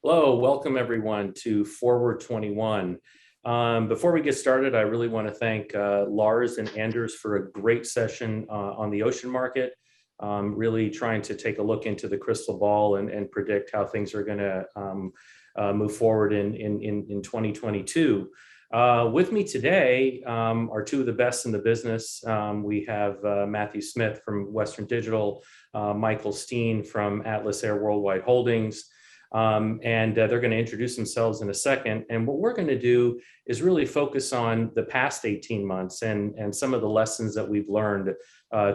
Hello, welcome everyone to Forward 21. Before we get started, I really want to thank Lars and Anders for a great session on the ocean market, really trying to take a look into the crystal ball and predict how things are going to move forward in 2022. With me today are two of the best in the business. We have Matthew Smith from Western Digital, Michael Steen from Atlas Air Worldwide Holdings. They're going to introduce themselves in a second. And what we're going to do is really focus on the past 18 months and some of the lessons that we've learned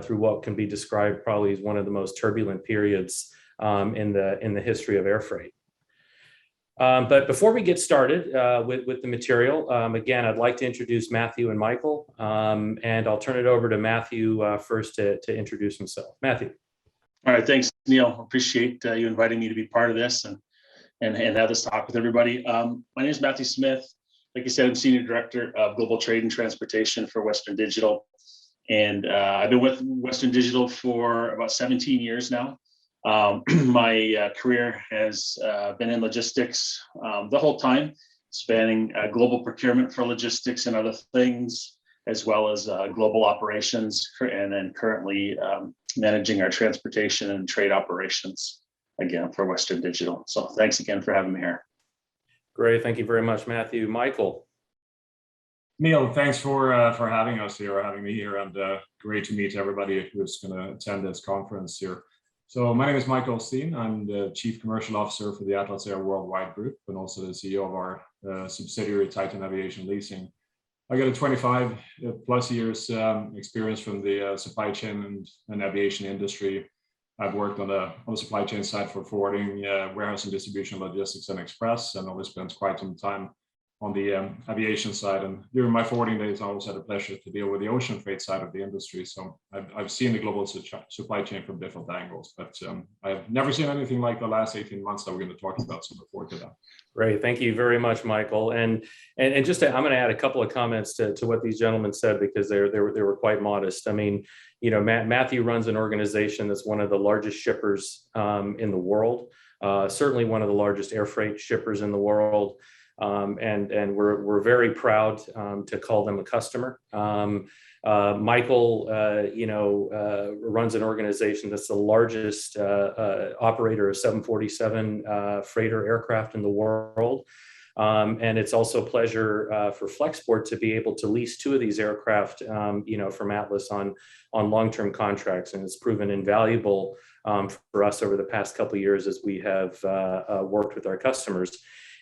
through what can be described probably as one of the most turbulent periods in the history of air freight. But before we get started with the material, again, I'd like to introduce Matthew and Michael, and I'll turn it over to Matthew first to introduce himself. Matthew. All right, thanks, Neil. Appreciate you inviting me to be part of this and have this talk with everybody. My name is Matthew Smith. Like you said, I'm Senior Director of Global Trade and Transportation for Western Digital. And I've been with Western Digital for about 17 years now. My career has been in logistics the whole time, spanning global procurement for logistics and other things, as well as global operations, and then currently managing our transportation and trade operations, again, for Western Digital. So thanks again for having me here. Great, thank you very much, Matthew. Michael. Neil, thanks for having us here, or having me here, and great to meet everybody who's going to attend this conference here. So my name is Michael Steen. I'm the Chief Commercial Officer for the Atlas Air Worldwide Group, and also the CEO of our subsidiary Titan Aviation Leasing. I got a 25 plus years experience from the supply chain and aviation industry. I've worked on the supply chain side for forwarding, warehouse and distribution, logistics, and express, and always spent quite some time on the aviation side. And during my forwarding days, I also had the pleasure to deal with the ocean freight side of the industry. So I've seen the global supply chain from different angles, but I've never seen anything like the last 18 months that we're going to talk about. So look forward to that. Great, thank you very much, Michael. And just I'm going to add a couple of comments to what these gentlemen said, because they were quite modest. I mean, you know, Matthew runs an organization that's one of the largest shippers in the world, certainly one of the largest air freight shippers in the world. And we're very proud to call them a customer. Michael, runs an organization that's the largest operator of 747 freighter aircraft in the world. And it's also a pleasure for Flexport to be able to lease two of these aircraft, from Atlas on long-term contracts. And it's proven invaluable for us over the past couple of years as we have worked with our customers.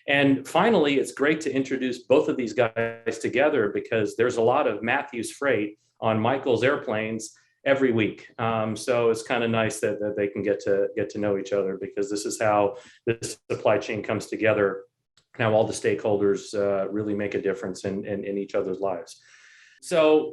And finally, it's great to introduce both of these guys together, because there's a lot of Matthew's freight on Michael's airplanes every week. So it's kind of nice that they can get to know each other, because this is how this supply chain comes together. Now all the stakeholders really make a difference in each other's lives. So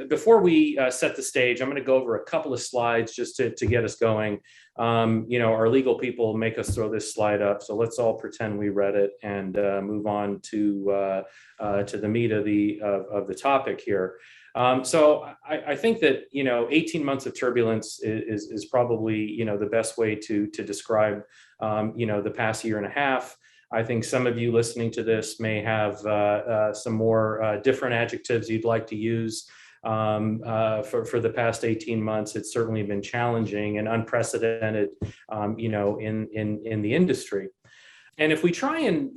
before we set the stage, I'm going to go over a couple of slides just to get us going. Our legal people make us throw this slide up, so let's all pretend we read it and move on to the meat of the topic here. So I think that 18 months of turbulence is probably the best way to describe the past year and a half. I think some of you listening to this may have some more different adjectives you'd like to use for the past 18 months. It's certainly been challenging and unprecedented, in the industry. And if we try and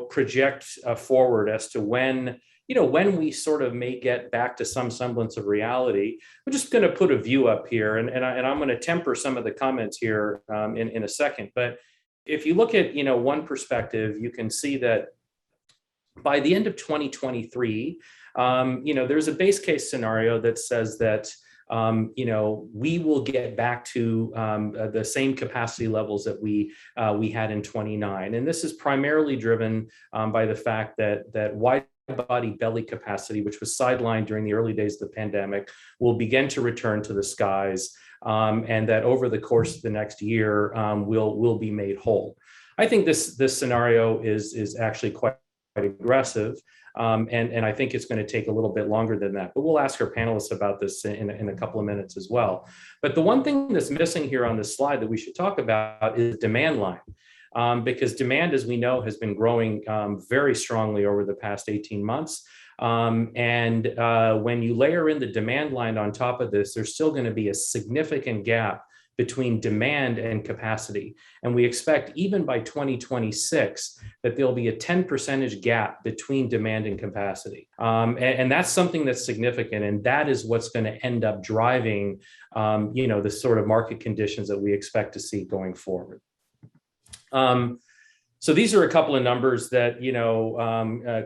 project forward as to when we sort of may get back to some semblance of reality, we're just going to put a view up here, and I'm going to temper some of the comments here in a second, but. If you look at, one perspective, you can see that by the end of 2023, there's a base case scenario that says that, we will get back to the same capacity levels that we had in 29. And this is primarily driven by the fact that wide-body belly capacity, which was sidelined during the early days of the pandemic, will begin to return to the skies. And that over the course of the next year, will be made whole. I think this scenario is actually quite aggressive, and I think it's going to take a little bit longer than that. But we'll ask our panelists about this in a couple of minutes as well. But the one thing that's missing here on this slide that we should talk about is the demand line. because demand, as we know, has been growing very strongly over the past 18 months. When you layer in the demand line on top of this, there's still going to be a significant gap between demand and capacity. And we expect even by 2026 that there'll be a 10% gap between demand and capacity. And that's something that's significant. And that is what's going to end up driving, the sort of market conditions that we expect to see going forward. So these are a couple of numbers that,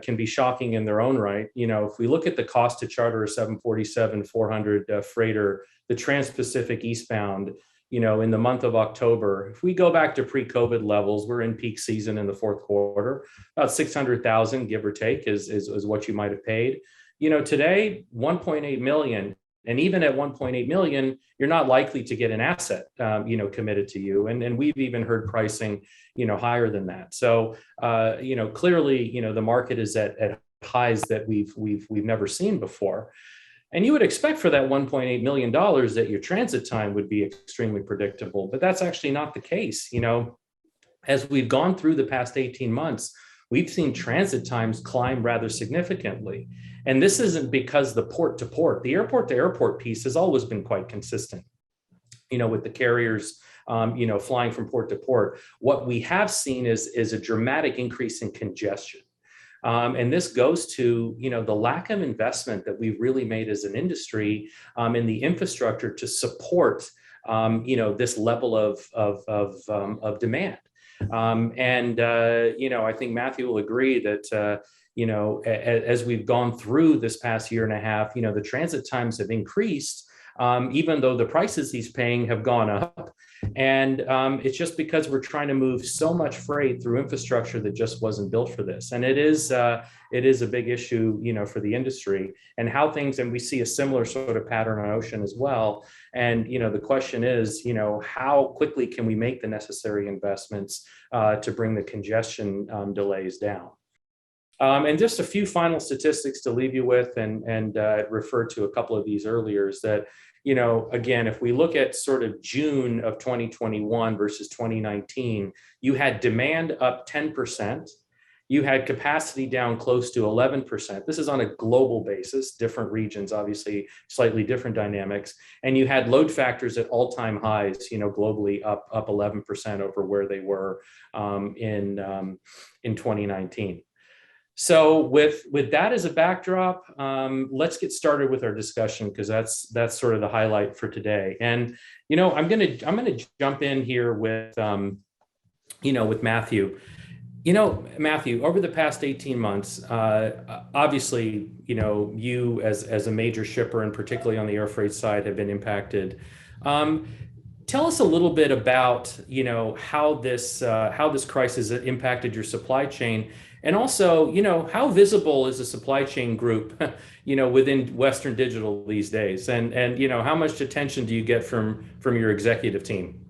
can be shocking in their own right. If we look at the cost to charter a 747-400 freighter, the Trans-Pacific eastbound, in the month of October, if we go back to pre-COVID levels, we're in peak season in the fourth quarter, about 600,000, give or take, is what you might have paid. Today, 1.8 million. And even at 1.8 million, you're not likely to get an asset, committed to you. And we've even heard pricing, higher than that. So, clearly, the market is at highs that we've never seen before. And you would expect for that $1.8 million that your transit time would be extremely predictable, but that's actually not the case. As we've gone through the past 18 months, we've seen transit times climb rather significantly. And this isn't because the port to airport piece has always been quite consistent, with the carriers, flying from port to port. What we have seen is a dramatic increase in congestion. And this goes to, the lack of investment that we've really made as an industry in the infrastructure to support, this level of demand. I think Matthew will agree that, as we've gone through this past year and a half, the transit times have increased, even though the prices he's paying have gone up. And it's just because we're trying to move so much freight through infrastructure that just wasn't built for this. And it is a big issue, for the industry and and we see a similar sort of pattern on ocean as well. And, the question is, how quickly can we make the necessary investments to bring the congestion delays down? And just a few final statistics to leave you with, and referred to a couple of these earlier, is that, again, if we look at sort of June of 2021 versus 2019, you had demand up 10%. You had capacity down close to 11%. This is on a global basis, different regions, obviously slightly different dynamics. And you had load factors at all-time highs, globally up 11% over where they were in 2019. So with that as a backdrop, let's get started with our discussion, because that's sort of the highlight for today. And I'm gonna jump in here with with Matthew. Matthew, over the past 18 months, obviously, you as a major shipper, and particularly on the Airfreight side, have been impacted. Tell us a little bit about how this crisis impacted your supply chain. And also, how visible is the supply chain group, within Western Digital these days? And how much attention do you get from your executive team?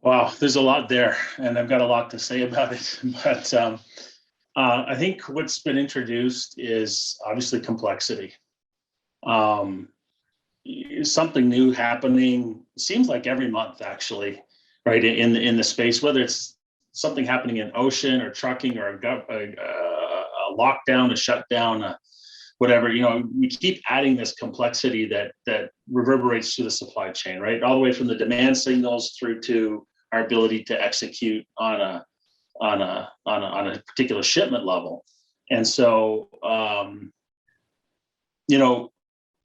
Wow, there's a lot there, and I've got a lot to say about it. But I think what's been introduced is obviously complexity. Something new happening, seems like every month, actually, right, in the space, whether it's something happening in ocean or trucking or a lockdown, a shutdown, whatever, we keep adding this complexity that reverberates through the supply chain, right? All the way from the demand signals through to our ability to execute on a particular shipment level. And so,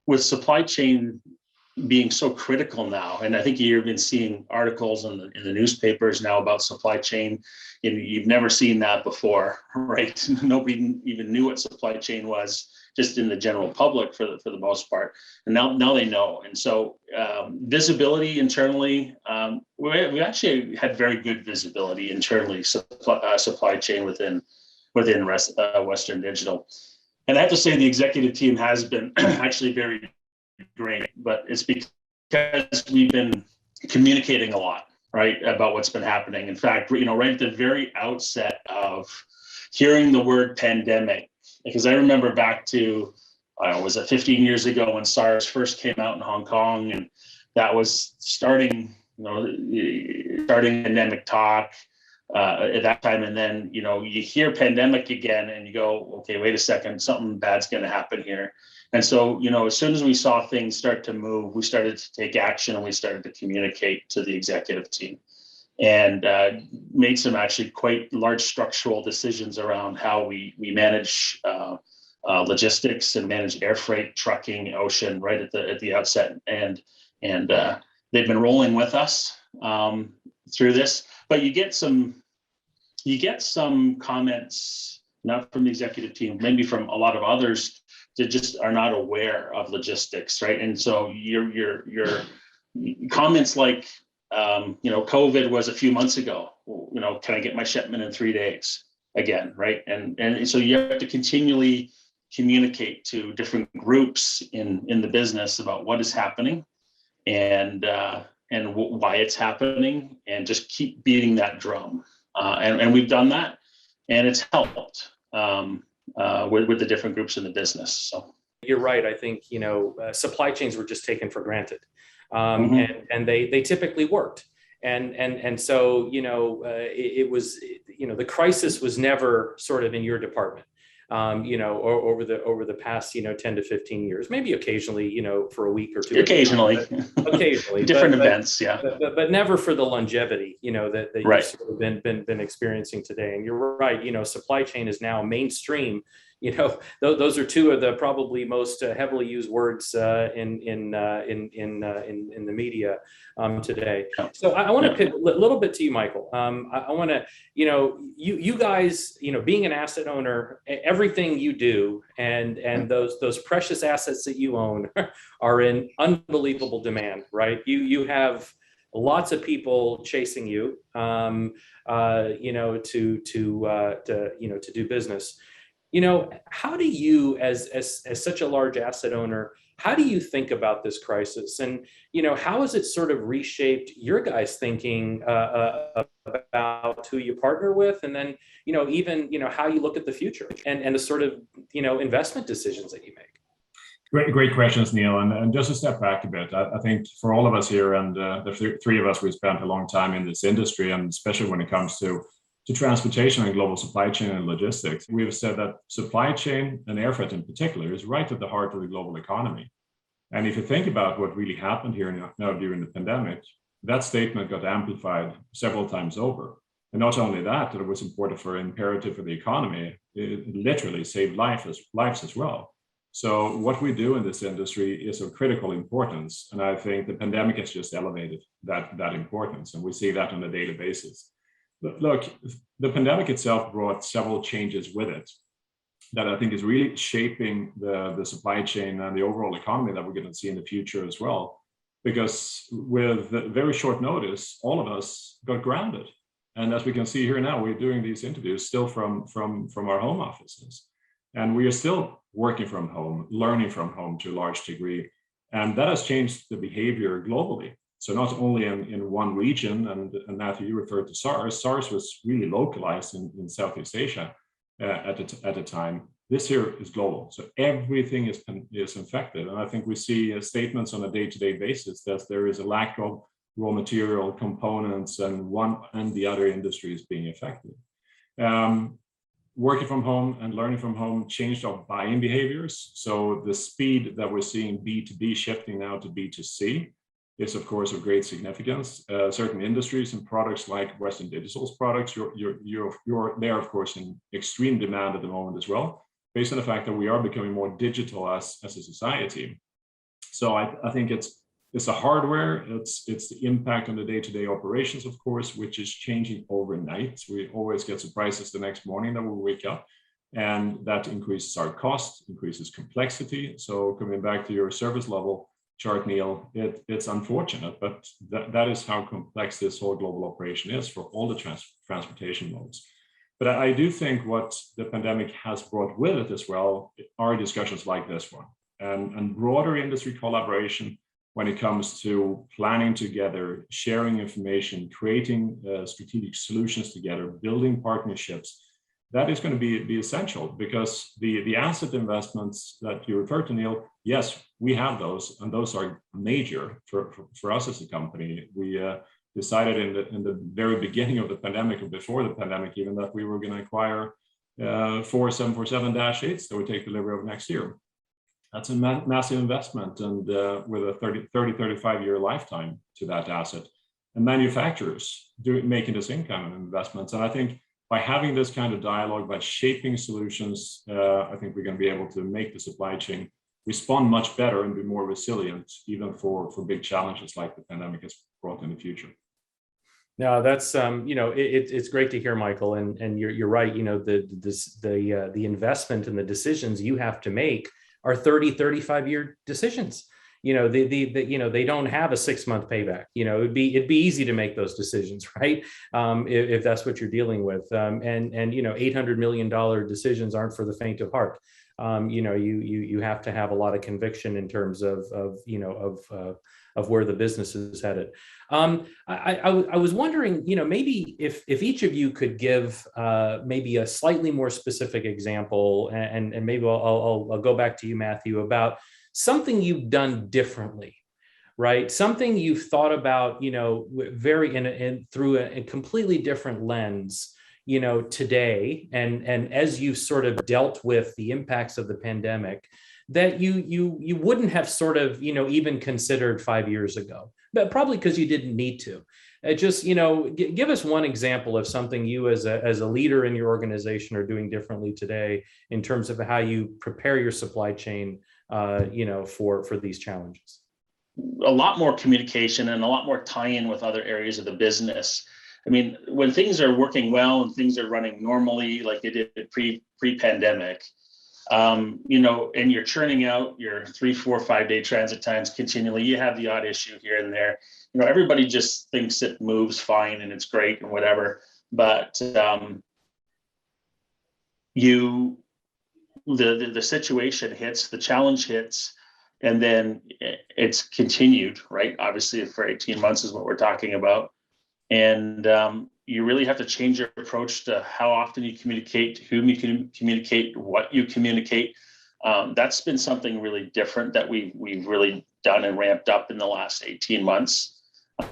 with supply chain being so critical now, and I think you've been seeing articles in the newspapers now about supply chain, and you've never seen that before, right? Nobody even knew what supply chain was, just in the general public for the most part. And now they know. And so visibility internally, we actually had very good visibility internally, supply chain within Western Digital. And I have to say the executive team has been actually very great, but it's because we've been communicating a lot, right, about what's been happening. In fact, right at the very outset of hearing the word pandemic, because I remember back to, was it 15 years ago when SARS first came out in Hong Kong, and that was starting pandemic talk. at that time. And then, you hear pandemic again and you go, okay, wait a second, something bad's going to happen here. And so, as soon as we saw things start to move, we started to take action and we started to communicate to the executive team and made some actually quite large structural decisions around how we manage logistics and manage air freight, trucking, ocean right at the outset. And they've been rolling with us through this. But you get some comments, not from the executive team, maybe from a lot of others that just are not aware of logistics, right? And so your comments like, COVID was a few months ago. Can I get my shipment in 3 days again, right? And so you have to continually communicate to different groups in the business about what is happening and why it's happening, and just keep beating that drum. And we've done that, and it's helped with the different groups in the business. So you're right. I think supply chains were just taken for granted, and they typically worked. And so it was the crisis was never sort of in your department. Or over the past 10 to 15 years, maybe occasionally, for a week or two. Occasionally, different events, yeah. But never for the longevity, that right. you've sort of been experiencing today. And you're right. Supply chain is now mainstream. Those are two of the probably most heavily used words in the media today. So I want to pivot a little bit to you, Michael. I want to, you guys, being an asset owner, everything you do and those precious assets that you own are in unbelievable demand, right? You have lots of people chasing you, to do business. How do you, as such a large asset owner, how do you think about this crisis? And, how has it sort of reshaped your guys' thinking about who you partner with? And then, even, how you look at the future and the sort of, investment decisions that you make? Great questions, Neel. And just to step back a bit, I think for all of us here, and the three of us, we spent a long time in this industry, and especially when it comes to transportation and global supply chain and logistics, we have said that supply chain and air freight in particular is right at the heart of the global economy. And if you think about what really happened here now during the pandemic, that statement got amplified several times over. And not only that it was imperative for the economy, it literally saved lives as well. So what we do in this industry is of critical importance. And I think the pandemic has just elevated that importance. And we see that on a daily basis. Look, the pandemic itself brought several changes with it that I think is really shaping the supply chain and the overall economy that we're going to see in the future as well. Because with very short notice, all of us got grounded. And as we can see here now, we're doing these interviews still from our home offices. And we are still working from home, learning from home to a large degree. And that has changed the behavior globally. So not only in one region, and Matthew, you referred to SARS. SARS was really localized in Southeast Asia at the time. This here is global. So everything is infected. And I think we see statements on a day-to-day basis that there is a lack of raw material components and one and the other industries being affected. Working from home and learning from home changed our buying behaviors. So the speed that we're seeing B2B shifting now to B2C is of course of great significance. Certain industries and products like Western Digital's products, you're there of course in extreme demand at the moment as well, based on the fact that we are becoming more digital as a society. So I think it's the hardware, it's the impact on the day-to-day operations, of course, which is changing overnight. We always get surprises the next morning that we wake up, and that increases our cost, increases complexity. So coming back to your service level chart, Neel, it's unfortunate, but that is how complex this whole global operation is for all the transportation modes. But I do think what the pandemic has brought with it as well are discussions like this one, and broader industry collaboration when it comes to planning together, sharing information, creating strategic solutions together, building partnerships. That is going to be essential, because the asset investments that you referred to, Neel, yes, we have those, and those are major for us as a company. We decided in the very beginning of the pandemic, or before the pandemic even, that we were going to acquire 4 747-8s that we take delivery of next year. That's a massive investment, and with a 35-year lifetime to that asset. And manufacturers making this income and investments. And I think by having this kind of dialogue, by shaping solutions, I think we're going to be able to make the supply chain respond much better and be more resilient, even for big challenges like the pandemic has brought in the future. No, that's it's great to hear, Michael, and you're right. The investment and the decisions you have to make are 35-year decisions. They don't have a 6-month payback. It'd be easy to make those decisions, right? If that's what you're dealing with. And $800 million decisions aren't for the faint of heart. You have to have a lot of conviction in terms of where the business is headed. I was wondering, maybe if each of you could give maybe a slightly more specific example, and maybe I'll go back to you, Matthew, about something you've done differently, right? Something you've thought about, through a completely different lens, today, and as you've sort of dealt with the impacts of the pandemic, that you wouldn't have sort of, even considered 5 years ago, but probably because you didn't need to. Just, give us one example of something you as a leader in your organization are doing differently today in terms of how you prepare your supply chain, for these challenges. A lot more communication and a lot more tie-in with other areas of the business. I mean, when things are working well and things are running normally, like they did pre-pandemic, and you're churning out your 3, 4, 5-day transit times continually, you have the odd issue here and there. Everybody just thinks it moves fine and it's great and whatever. But the situation hits, the challenge hits, and then it's continued, right? Obviously, for 18 months is what we're talking about. And you really have to change your approach to how often you communicate, to whom you can communicate, what you communicate. That's been something really different that we've really done and ramped up in the last 18 months.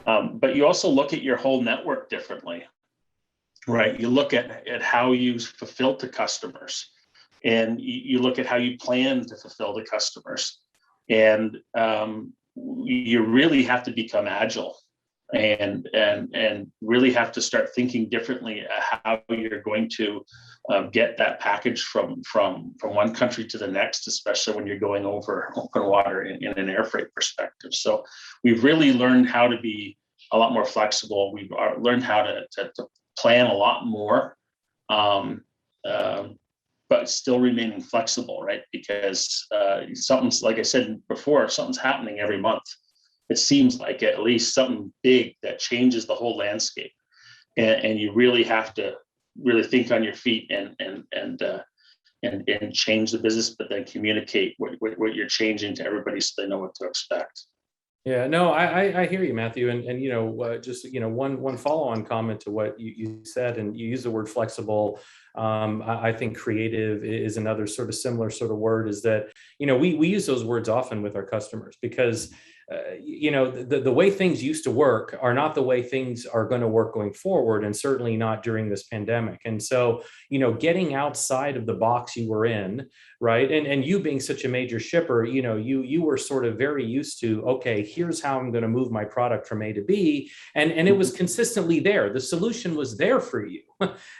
But you also look at your whole network differently, right? You look at how you fulfill to customers, and you look at how you plan to fulfill the customers. And you really have to become agile and really have to start thinking differently how you're going to get that package from one country to the next, especially when you're going over open water in an air freight perspective. So we've really learned how to be a lot more flexible. We've learned how to plan a lot more, but still remaining flexible, right? Because something's, like I said before, something's happening every month. It seems like at least something big that changes the whole landscape, and you really have to really think on your feet and change the business, but then communicate what you're changing to everybody so they know what to expect. Yeah, no, I hear you, Matthew, and just one follow-on comment to what you said, and you use the word flexible. I think creative is another sort of similar sort of word. Is that we use those words often with our customers because the way things used to work are not the way things are going to work going forward, and certainly not during this pandemic. And so, getting outside of the box you were in, right? And you being such a major shipper, you were sort of very used to, okay, here's how I'm going to move my product from A to B. And it was consistently there. The solution was there for you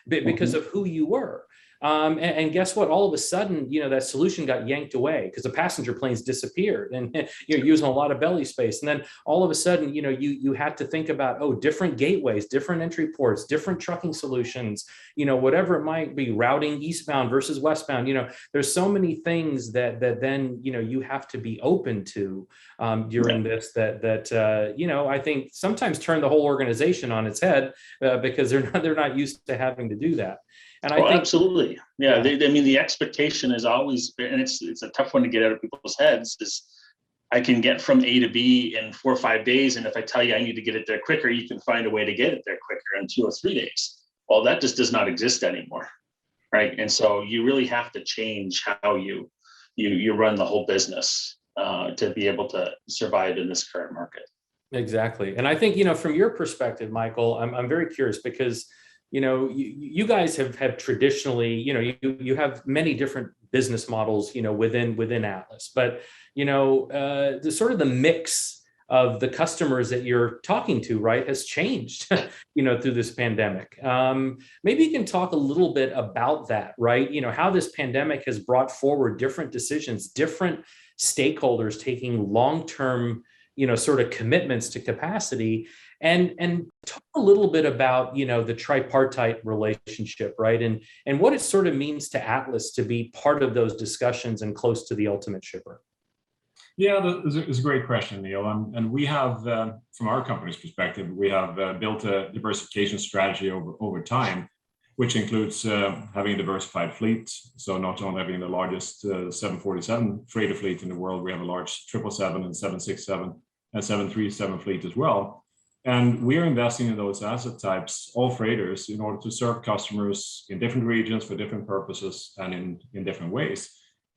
because of who you were. And guess what? All of a sudden, that solution got yanked away because the passenger planes disappeared, and you're using a lot of belly space. And then all of a sudden, you had to think about, different gateways, different entry ports, different trucking solutions, whatever it might be, routing eastbound versus westbound. There's so many things that then you have to be open to during this that I think sometimes turn the whole organization on its head because they're not used to having to do that. And I think absolutely, yeah. The expectation has always been, and it's a tough one to get out of people's heads, is I can get from A to B in 4 or 5 days, and if I tell you I need to get it there quicker, you can find a way to get it there quicker in 2 or 3 days. Well, that just does not exist anymore, right? And so you really have to change how you run the whole business to be able to survive in this current market. Exactly. And I think, from your perspective, Michael, I'm very curious because, you guys have traditionally, you have many different business models, within Atlas, but, the sort of the mix of the customers that you're talking to, right, has changed, through this pandemic. Maybe you can talk a little bit about that, right? How this pandemic has brought forward different decisions, different stakeholders taking long-term sort of commitments to capacity, and talk a little bit about the tripartite relationship, right, and what it sort of means to Atlas to be part of those discussions and close to the ultimate shipper. Yeah, it's a great question, Neel. And we have, from our company's perspective, we have built a diversification strategy over time, which includes having a diversified fleet. So not only having the largest 747 freighter fleet in the world, we have a large 777 and 767 and 737 fleet as well. And we're investing in those asset types, all freighters, in order to serve customers in different regions for different purposes and in different ways.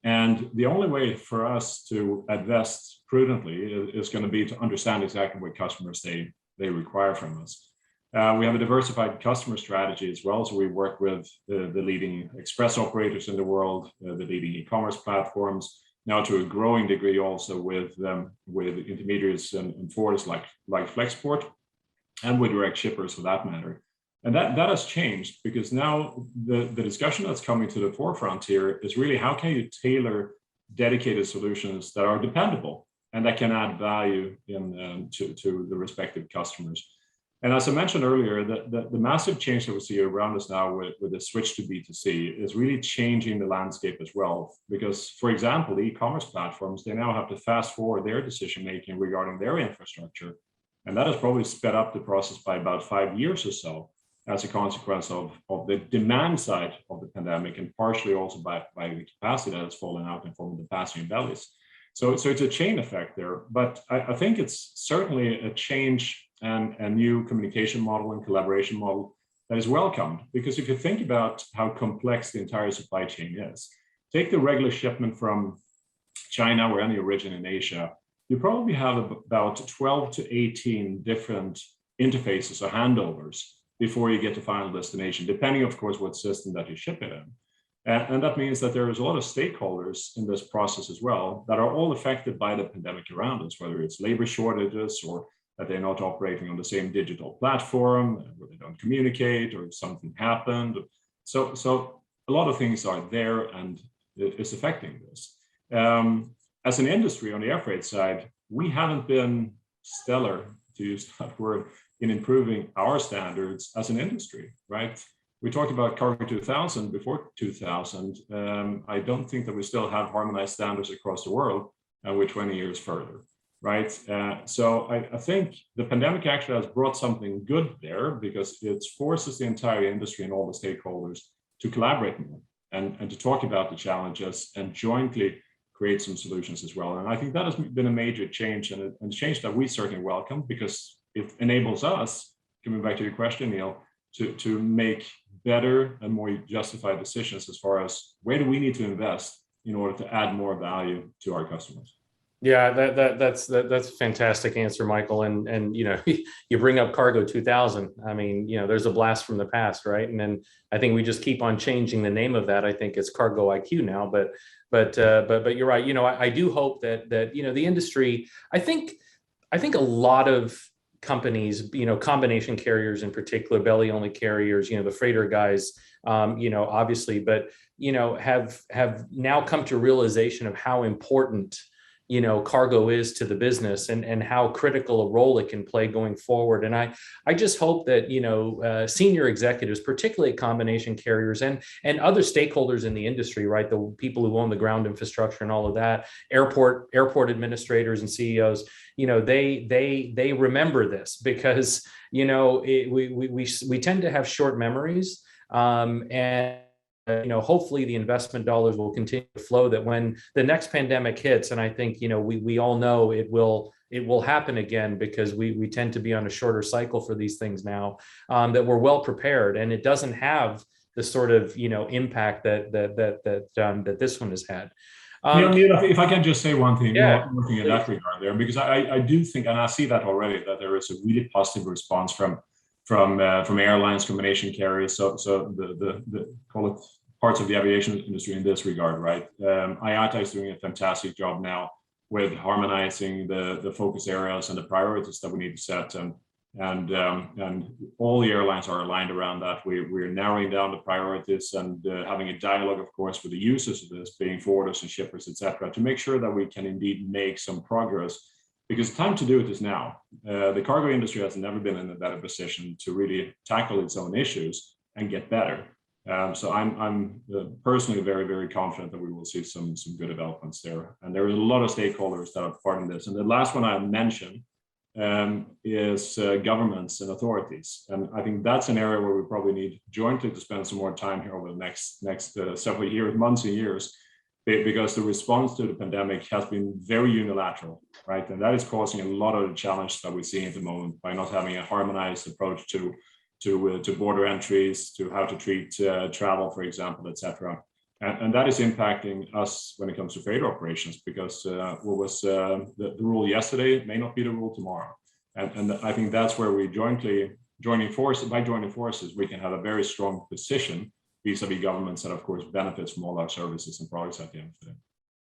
And the only way for us to invest prudently is going to be to understand exactly what customers they require from us. We have a diversified customer strategy as well. So we work with the leading express operators in the world, the leading e-commerce platforms, now to a growing degree also with intermediaries and forwarders like Flexport, and with direct shippers for that matter. And that has changed because now the discussion that's coming to the forefront here is really how can you tailor dedicated solutions that are dependable and that can add value to the respective customers. And as I mentioned earlier, the massive change that we see around us now with the switch to B2C is really changing the landscape as well. Because, for example, the e-commerce platforms, they now have to fast forward their decision-making regarding their infrastructure. And that has probably sped up the process by about 5 years or so as a consequence of the demand side of the pandemic, and partially also by the capacity that has fallen out in form of the passenger bellies. So it's a chain effect there. But I think it's certainly a change and a new communication model and collaboration model that is welcomed. Because if you think about how complex the entire supply chain is, take the regular shipment from China or any origin in Asia, you probably have about 12 to 18 different interfaces or handovers before you get to final destination, depending, of course, what system that you ship it in. And that means that there is a lot of stakeholders in this process as well that are all affected by the pandemic around us, whether it's labor shortages or that they're not operating on the same digital platform, where they don't communicate, or something happened. So a lot of things are there, and it's affecting this. As an industry on the air freight side, we haven't been stellar, to use that word, in improving our standards as an industry, right? We talked about Cargo 2000 before 2000. I don't think that we still have harmonized standards across the world, and we're 20 years further, right? So I think the pandemic actually has brought something good there, because it forces the entire industry and all the stakeholders to collaborate more and to talk about the challenges and jointly create some solutions as well. And I think that has been a major change, and a change that we certainly welcome, because it enables us, coming back to your question, Neel, to make better and more justified decisions as far as where do we need to invest in order to add more value to our customers. Yeah, that's a fantastic answer, Michael. And you bring up Cargo 2000. I mean, there's a blast from the past, right? And then I think we just keep on changing the name of that. I think it's Cargo IQ now, but you're right. I do hope that the industry. I think a lot of companies, combination carriers in particular, belly only carriers, the freighter guys, obviously, but have now come to realization of how important cargo is to the business, and how critical a role it can play going forward. And I just hope that, senior executives, particularly at combination carriers and other stakeholders in the industry, right? The people who own the ground infrastructure and all of that, airport administrators and CEOs, they remember this, because, we tend to have short memories, and hopefully the investment dollars will continue to flow, that when the next pandemic hits, and I think, we all know it will happen again, because we tend to be on a shorter cycle for these things now, that we're well prepared, and it doesn't have the sort of, impact that this one has had. Neel, if I can just say one thing, Yeah, one thing in that regard there, because I do think, and I see that already, that there is a really positive response from airlines, combination carriers, so the call it parts of the aviation industry in this regard, right? IATA is doing a fantastic job now with harmonizing the focus areas and the priorities that we need to set, and all the airlines are aligned around that. We're narrowing down the priorities and having a dialogue, of course, with the users of this, being forwarders and shippers, etc., to make sure that we can indeed make some progress. Because time to do it is now. The cargo industry has never been in a better position to really tackle its own issues and get better. So I'm personally very, very confident that we will see some good developments there. And there are a lot of stakeholders that are part of this. And the last one I mentioned is governments and authorities. And I think that's an area where we probably need jointly to spend some more time here over the next several years, months and years, because the response to the pandemic has been very unilateral, right? And that is causing a lot of the challenge that we see at the moment by not having a harmonized approach to border entries, to how to treat travel, for example, etc. And that is impacting us when it comes to freighter operations, because what was the rule yesterday may not be the rule tomorrow. And I think that's where we joining forces, we can have a very strong position vis-a-vis governments that, of course, benefits from all our services and products at the end of the day.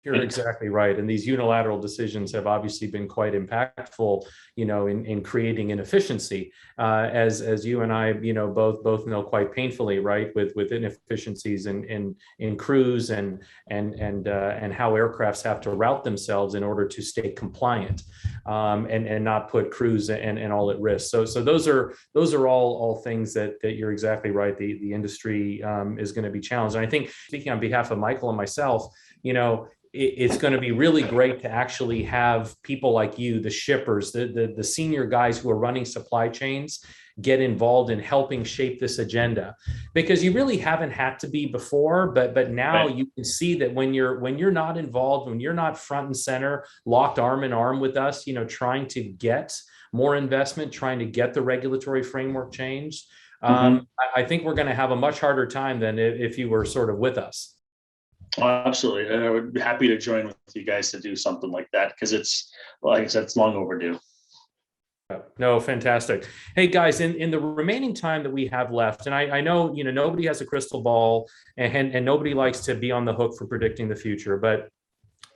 You're exactly right. And these unilateral decisions have obviously been quite impactful, in creating inefficiency, as you and I, both know quite painfully, right, with inefficiencies in crews and how aircrafts have to route themselves in order to stay compliant, and not put crews and all at risk. So those are all things that you're exactly right. The industry is going to be challenged. And I think, speaking on behalf of Michael and myself, it's going to be really great to actually have people like you, the shippers, the senior guys who are running supply chains, get involved in helping shape this agenda, because you really haven't had to be before, but now right. You can see that when you're not involved, when you're not front and center, locked arm in arm with us, trying to get more investment, trying to get the regulatory framework changed, I think we're going to have a much harder time than if you were sort of with us. Oh, absolutely. I would be happy to join with you guys to do something like that, because it's, like I said, it's long overdue. No, fantastic. Hey guys, in the remaining time that we have left, and I know, nobody has a crystal ball and nobody likes to be on the hook for predicting the future, but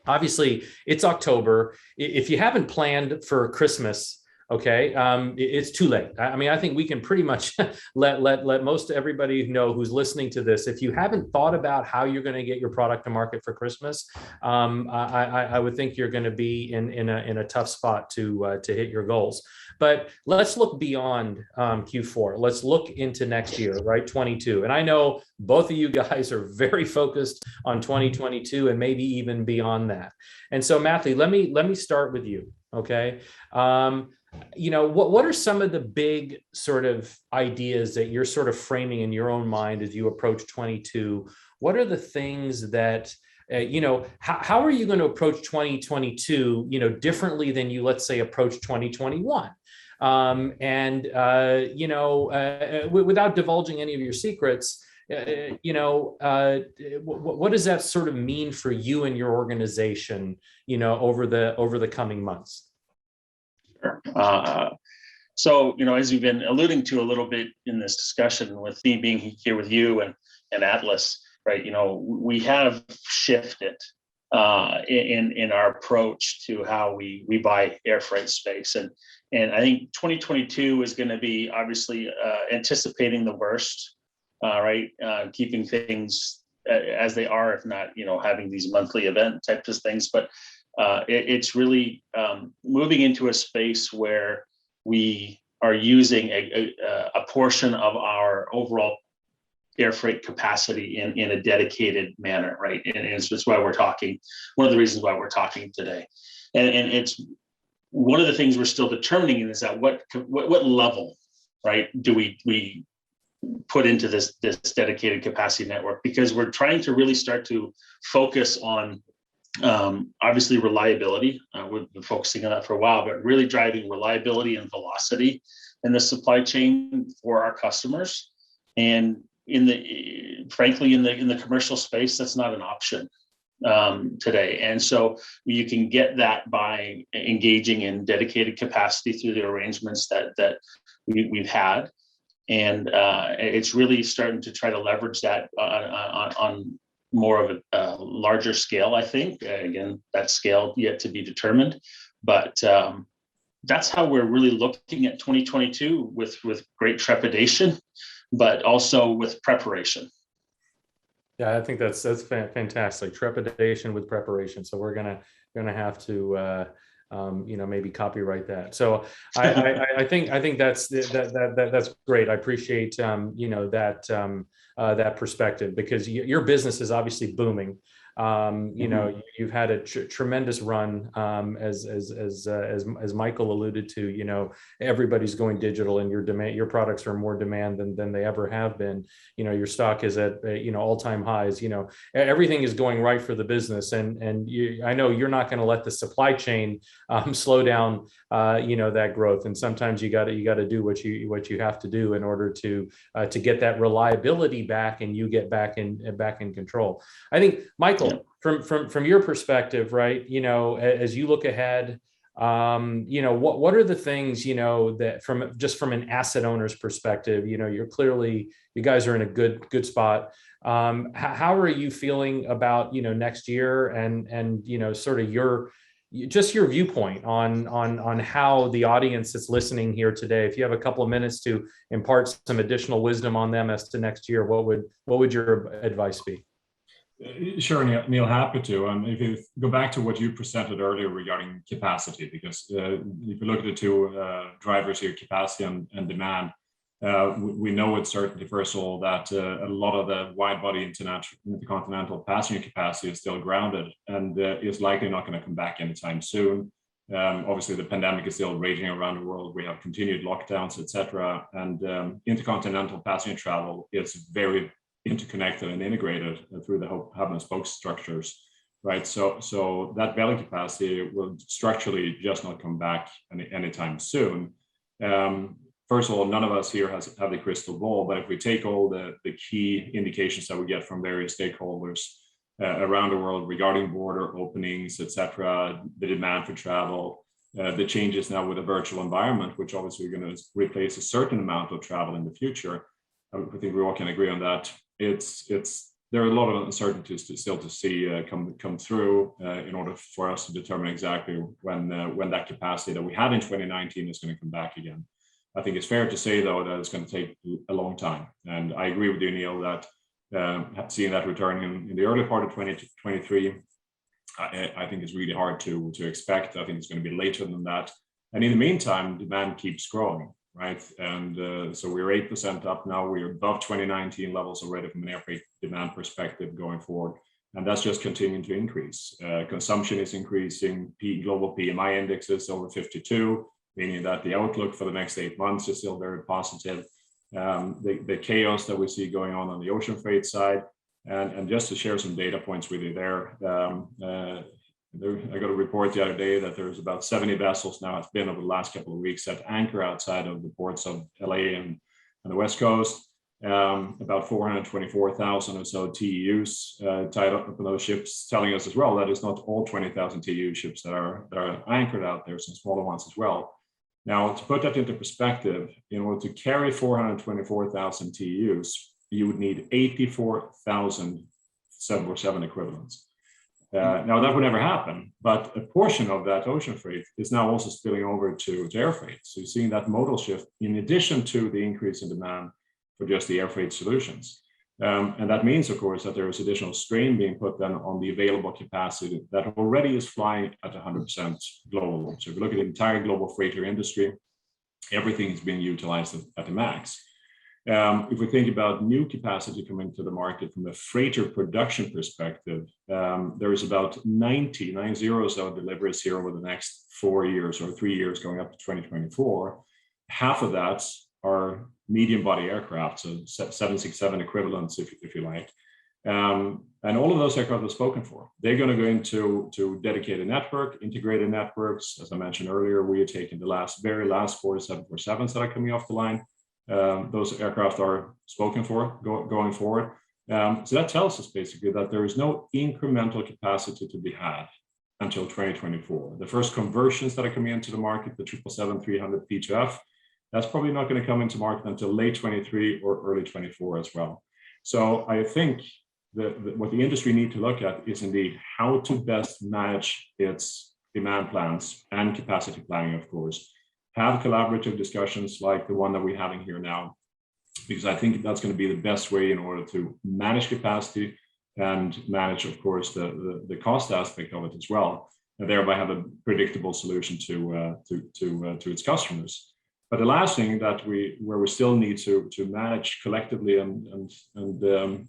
obviously it's October. If you haven't planned for Christmas, okay, it's too late. I mean, I think we can pretty much let most everybody know who's listening to this. If you haven't thought about how you're going to get your product to market for Christmas, I would think you're going to be in a tough spot to hit your goals. But let's look beyond Q4. Let's look into next year, right? 22. And I know both of you guys are very focused on 2022 and maybe even beyond that. And so, Matthew, let me start with you. Okay. What are some of the big sort of ideas that you're sort of framing in your own mind as you approach 22? What are the things that, how are you going to approach 2022, differently than you, let's say, approach 2021? Without divulging any of your secrets, what does that sort of mean for you and your organization, over the coming months? So, as you've been alluding to a little bit in this discussion, with me being here with you and Atlas, right? We have shifted in our approach to how we buy air freight space, and I think 2022 is going to be obviously anticipating the worst, right? Keeping things as they are, if not, having these monthly event types of things, but it's really moving into a space where we are using a portion of our overall air freight capacity in a dedicated manner, right? And it's why we're talking, one of the reasons why we're talking today. And it's one of the things we're still determining is that what level, right, do we put into this dedicated capacity network, because we're trying to really start to focus on obviously reliability. We've been focusing on that for a while, but really driving reliability and velocity in the supply chain for our customers. And frankly, in the commercial space, that's not an option, today. And so you can get that by engaging in dedicated capacity through the arrangements that we've had. And it's really starting to try to leverage that on more of a larger scale, I think. Again, that scale yet to be determined. But that's how we're really looking at 2022 with great trepidation, but also with preparation. Yeah, I think that's fantastic. Trepidation with preparation. So we're gonna have to maybe copyright that. So I think that's great. I appreciate that perspective, because your business is obviously booming. You've had a tremendous run, as Michael alluded to. Everybody's going digital, and your products are more demand than they ever have been. Your stock is at all-time highs. Everything is going right for the business, and I know you're not going to let the supply chain slow down that growth. And sometimes you got to do what you have to do in order to get that reliability back, and you get back in control. I think, Michael, from your perspective, right, as you look ahead, what are the things, that from an asset owner's perspective, you guys are in a good spot. How are you feeling about, next year, and sort of your viewpoint on how the audience that's listening here today, if you have a couple of minutes to impart some additional wisdom on them as to next year, what would your advice be? Sure, Neel, happy to. If you go back to what you presented earlier regarding capacity, because if you look at the two drivers here, capacity and demand, we know with certainty, first of all, that a lot of the wide-body intercontinental passenger capacity is still grounded, and is likely not going to come back anytime soon. Obviously, the pandemic is still raging around the world. We have continued lockdowns, etc., and intercontinental passenger travel is very interconnected and integrated through the hub and spoke structures, right? So that belly capacity will structurally just not come back anytime soon. First of all, none of us here have the crystal ball, but if we take all the key indications that we get from various stakeholders around the world regarding border openings, etc., the demand for travel, the changes now with a virtual environment, which obviously are going to replace a certain amount of travel in the future. I think we all can agree on that. There are a lot of uncertainties still to see come through in order for us to determine exactly when that capacity that we had in 2019 is going to come back again. I think it's fair to say, though, that it's going to take a long time, and I agree with you, Neel, that seeing that returning in the early part of 2023, I think is really hard to expect. I think it's going to be later than that, and in the meantime, demand keeps growing. Right, and so we're 8% up now. We're above 2019 levels already from an airfreight demand perspective going forward, and that's just continuing to increase. Consumption is increasing. Global PMI index is over 52, meaning that the outlook for the next 8 months is still very positive. The chaos that we see going on the ocean freight side, and just to share some data points with you there. I got a report the other day that there's about 70 vessels now, it's been over the last couple of weeks, that anchor outside of the ports of LA and the West Coast. About 424,000 or so TEUs tied up in those ships, telling us as well that it's not all 20,000 TEU ships that are anchored out there, some smaller ones as well. Now, to put that into perspective, in order to carry 424,000 TEUs, you would need 84,000 747 equivalents. Now, that would never happen, but a portion of that ocean freight is now also spilling over to air freight. So you're seeing that modal shift in addition to the increase in demand for just the air freight solutions. And that means, of course, that there is additional strain being put then on the available capacity that already is flying at 100% global. So if you look at the entire global freighter industry, everything is being utilized at the max. If we think about new capacity coming to the market from a freighter production perspective, there is about 90 of deliveries here over the next 4 years or 3 years going up to 2024. Half of that are medium body aircraft, so 767 equivalents, if you like. And all of those aircraft are spoken for. They're going to go into dedicated network, integrated networks. As I mentioned earlier, we are taking the very last 4 747s that are coming off the line. Those aircraft are spoken for going forward. So that tells us basically that there is no incremental capacity to be had until 2024. The first conversions that are coming into the market, the 777-300 P2F, that's probably not going to come into market until late 23 or early 24 as well. So I think what the industry need to look at is indeed how to best manage its demand plans and capacity planning, of course. Have collaborative discussions like the one that we're having here now, because I think that's going to be the best way in order to manage capacity and manage, of course, the cost aspect of it as well, and thereby have a predictable solution to its customers. But the last thing that where we still need to manage collectively and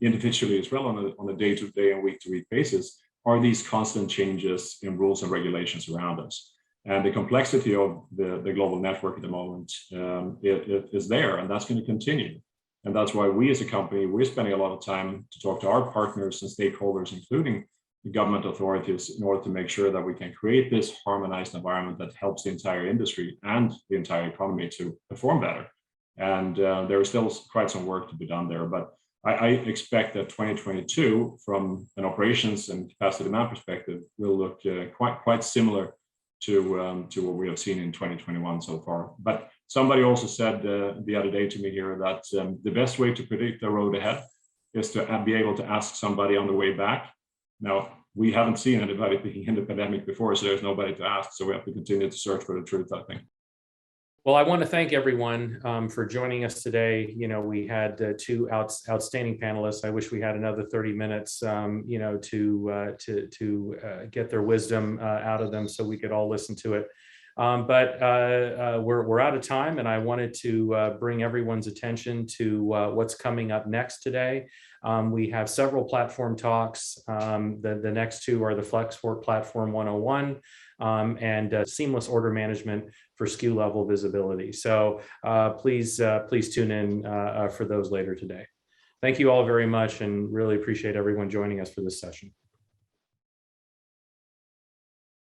individually as well on a day-to-day and week-to-week basis are these constant changes in rules and regulations around us. And the complexity of the global network at the moment it is there, and that's going to continue. And that's why we as a company, we're spending a lot of time to talk to our partners and stakeholders, including the government authorities, in order to make sure that we can create this harmonized environment that helps the entire industry and the entire economy to perform better. And there is still quite some work to be done there. But I expect that 2022, from an operations and capacity demand perspective, will look quite similar to what we have seen in 2021 so far. But somebody also said the other day to me here that the best way to predict the road ahead is to be able to ask somebody on the way back. Now, we haven't seen anybody being in the pandemic before, so there's nobody to ask. So we have to continue to search for the truth, I think. Well, I want to thank everyone for joining us today. You know, we had two outstanding panelists. I wish we had another 30 minutes, you know, to get their wisdom out of them so we could all listen to it. But we're out of time, and I wanted to bring everyone's attention to what's coming up next today. We have several platform talks. The next two are the Flexport Platform 101 and seamless order management for SKU level visibility. So please tune in for those later today. Thank you all very much, and really appreciate everyone joining us for this session.